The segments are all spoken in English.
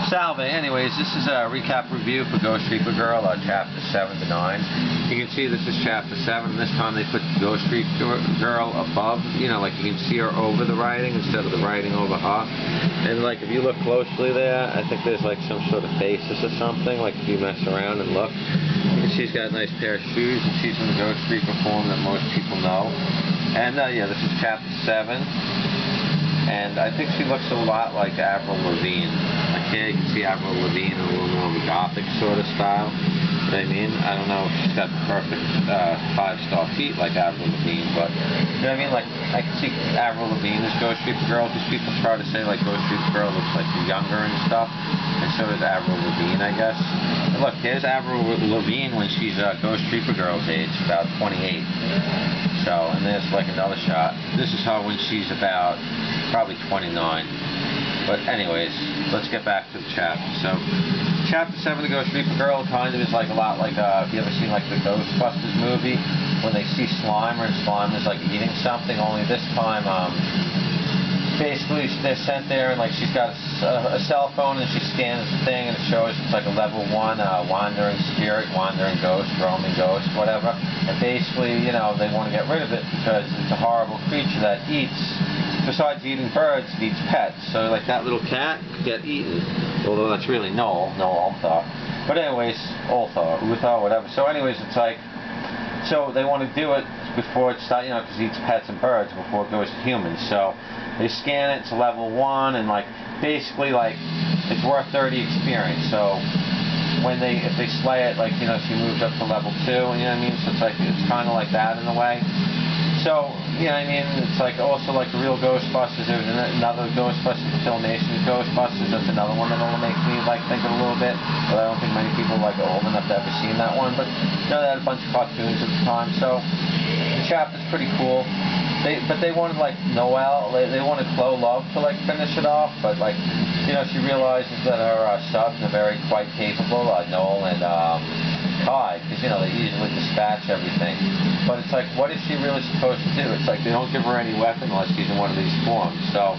Salve. Anyways, this is a recap review for Ghost Reaper Girl, chapter 7 to 9. You can see this is chapter 7. This time they put Ghost Reaper Girl above, you know, like you can see her over the writing instead of the writing over her. And like if you look closely there, I think there's like some sort of faces or something, like if you mess around and look. And she's got a nice pair of shoes, and she's in the Ghost Reaper form that most people know. And yeah, this is chapter 7. And I think she looks a lot like Avril Lavigne. Like here you can see Avril Lavigne in a little more of a gothic sort of style. You know what I mean? I don't know if she's got the perfect 5-star feet like Avril Lavigne, but you know what I mean? Like I can see Avril Lavigne as Ghost Reaper Girl, because people try to say like Ghost Reaper Girl looks like younger and stuff, and so does Avril Lavigne, I guess. And look, here's Avril Lavigne when she's Ghost Reaper Girl's age, about 28. So, and there's like another shot. This is her when she's about probably 29. But anyways, let's get back to the chapter. So, chapter 7 of Ghost Reaper Girl kind of is like a lot like, if you ever seen like the Ghostbusters movie, when they see Slimer and Slimer is like eating something, only this time, basically they're sent there and like she's got a cell phone and she scans the thing and it shows it's like a level 1 wandering spirit, wandering ghost, roaming ghost, whatever. And basically, you know, they want to get rid of it because it's a horrible creature that eats, besides eating birds, it eats pets. So like that little cat could get eaten, although that's really Noel Ulthar. But anyways, Ulthar, whatever. So anyways, it's like, so they want to do it before it starts, you know, because it eats pets and birds before it goes to humans. So they scan it, it's level 1, and like basically like it's worth 30 experience. So when if they slay it, like, you know, she moved up to level 2, you know what I mean? So it's like, it's kind of like that in a way. So, you know what I mean? It's like also like the real Ghostbusters. There's another Ghostbusters, the Filmation Ghostbusters. That's another one that'll make me like think a little bit. But I don't think many people like are old enough to ever seen that one. But you know, they had a bunch of cartoons at the time. So the chapter's pretty cool. But they wanted like Noel. They wanted Chloe Love to like finish it off. But like, you know, she realizes that her subs are very quite capable. Noel and Kai, because you know they easily dispatch everything. But it's like, what is she really supposed to do? It's like they don't give her any weapon unless she's in one of these forms. So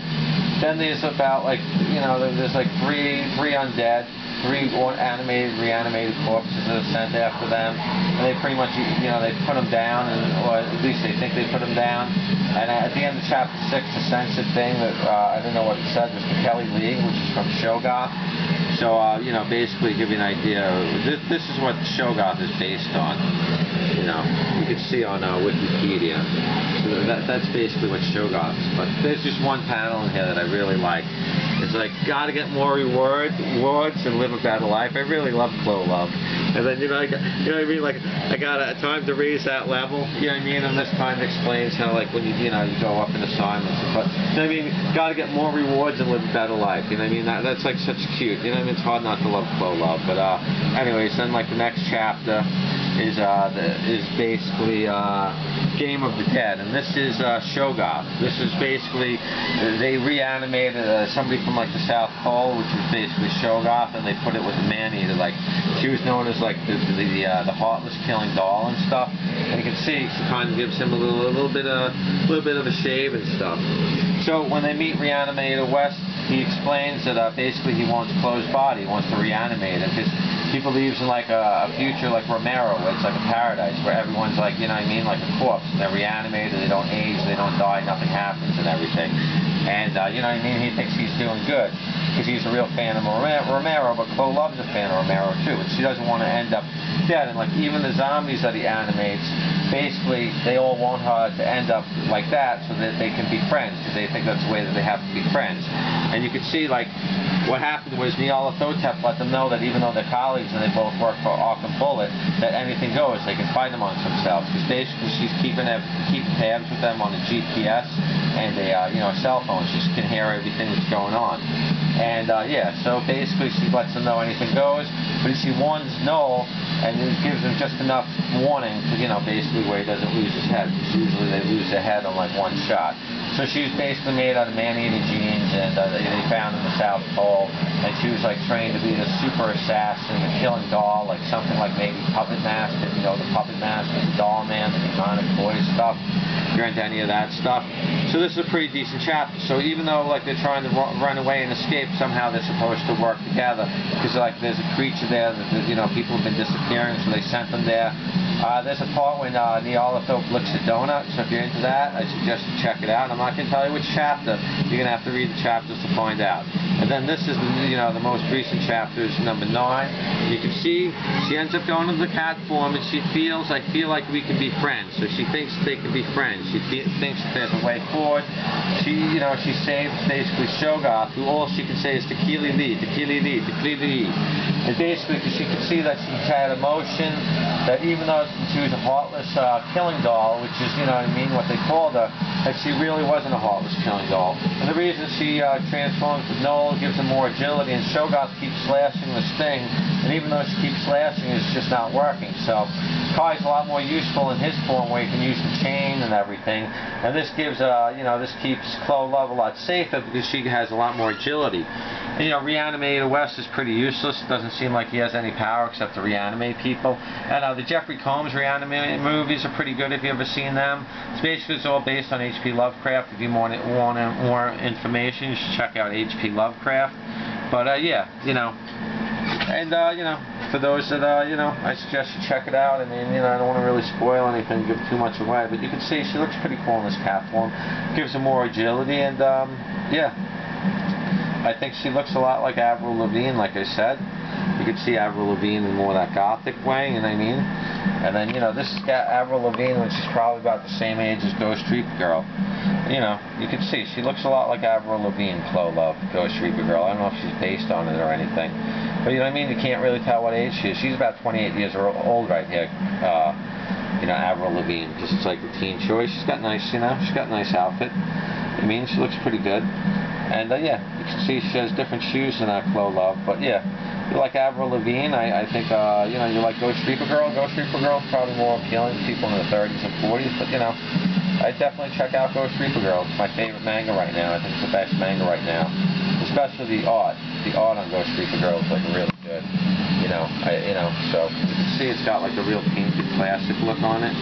then there's about like, you know, there's like three undead, 3 reanimated corpses that are sent after them, and they pretty much, you know, they put them down, or at least they think they put them down. And at the end of chapter 6, the censored thing that I don't know what it said was Tekeli-Li, which is from Shoggoth. So you know, basically give you an idea. This is what Shoggoth is based on. You know, you can see on Wikipedia. So that's basically what Shoggoth is. But there's just one panel in here that I really like. It's like, gotta get more rewards and live a better life. I really love Chloe Love. And then, you know, you know what I mean? Like, I got time to raise that level. You know what I mean? And this kind of explains how, like, when you know, you go up in assignments. But, you know what I mean? Gotta get more rewards and live a better life. You know what I mean? That's like such cute. You know what I mean? It's hard not to love Chloe Love. But, anyways, then, like, the next chapter is basically Game of the Dead, and this is Shoggoth. This is basically, they reanimated somebody from like the South Pole, which is basically Shoggoth, and they put it with a man-eater. Like, she was known as like the heartless killing doll and stuff. And you can see she kind of gives him a little bit of a shave and stuff. So when they meet ReAnimator West, he explains that basically he wants Chloe's body, he wants to reanimate it, because he believes in like a future like Romero, where it's like a paradise where everyone's like, you know what I mean, like a corpse, and they're reanimated, they don't age, they don't die, nothing happens and everything. And you know what I mean, he thinks he's doing good because he's a real fan of Romero, but Chloe Love's a fan of Romero too, and she doesn't want to end up dead. And like even the zombies that he animates, basically they all want her to end up like that so that they can be friends, because they think that's the way that they have to be friends. And you can see like what happened was Daoloth let them know that even though they're colleagues and they both work for Arkham Bullet, that anything goes, they can find amongst themselves, because basically she's keeping tabs with them on the GPS and a you know, cell phone. She can hear everything that's going on. And yeah, so basically she lets them know anything goes, but she warns Noel, and it gives him just enough warning to, you know, basically where he doesn't lose his head, because usually they lose their head on like one shot. So she's basically made out of man-eater genes, and they found in the South Pole, and she was like trained to be the super assassin, a killing doll, like something like maybe Puppet Master, you know, the Puppet Master, the Doll Man, the demonic boy stuff. If you're into any of that stuff. So this is a pretty decent chapter. So even though like they're trying to run away and escape, somehow they're supposed to work together, because like there's a creature there that, you know, people have been disappearing, so they sent them there. There's a part when Daoloth licks a donut, so if you're into that, I suggest you check it out. I'm not going to tell you which chapter. You're going to have to read the chapters to find out. And then this is, you know, the most recent chapter is number 9. You can see she ends up going into the cat form, and she feels, I feel like we can be friends. So she thinks they can be friends. She thinks that there's a way forward. She, you know, she saves basically Shoggoth, who all she can say is Tekeli-Li, Tekeli-Li, Tekeli-Li. And basically, because she could see that she had emotion, that even though she was a heartless killing doll, which is, you know what I mean, what they called her, that she really wasn't a heartless killing doll. And the reason she transforms with Noel gives her more agility, and Shoggoth keeps slashing the sting, and even though she keeps slashing, it's just not working. So Kai's a lot more useful in his form, where he can use the chain and everything. And this gives, you know, this keeps Love a lot safer because she has a lot more agility. And, you know, ReAnimator West is pretty useless. It doesn't seem like he has any power except to reanimate people. And the Jeffrey Combs ReAnimated movies are pretty good if you've ever seen them. It's basically all based on H.P. Lovecraft. If you want more information, you should check out H.P. Lovecraft. But yeah, you know, and you know, for those that you know, I suggest you check it out. I mean, you know, I don't want to really spoil anything, give too much away, but you can see she looks pretty cool in this cat form. Gives her more agility, and yeah. I think she looks a lot like Avril Lavigne, like I said. You can see Avril Lavigne in more that gothic way, you know what I mean? And then, you know, this has got Avril Lavigne when she's probably about the same age as Ghost Reaper Girl. You know, you can see she looks a lot like Avril Lavigne, Love, Ghost Reaper Girl. I don't know if she's based on it or anything. But you know what I mean? You can't really tell what age she is. She's about 28 years old right here. You know, Avril Lavigne, just like the teen choice. She's got nice, you know, she's got a nice outfit. I mean, she looks pretty good. And yeah, you can see she has different shoes than Love. But yeah, you like Avril Lavigne, I think, you know, you like Ghost Reaper Girl. Ghost Reaper Girl is probably more appealing to people in the 30s and 40s. But you know, I definitely check out Ghost Reaper Girl. It's my favorite manga right now. I think it's the best manga right now. Especially the art. The art on Ghost Reaper Girl is like really good. You know, so you can see it's got like a real painted classic look on it.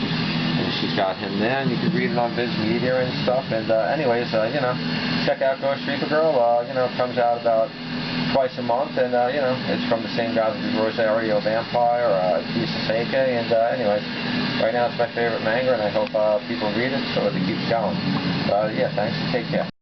And she's got him there, and you can read it on Viz Media and stuff. And anyways, you know, check out Ghost Reaper Girl. You know, it comes out about twice a month, and you know, it's from the same guys as Rosario Vampire, Akissa Saike. And anyways, right now it's my favorite manga, and I hope people read it so that it keeps going. Yeah, thanks, and take care.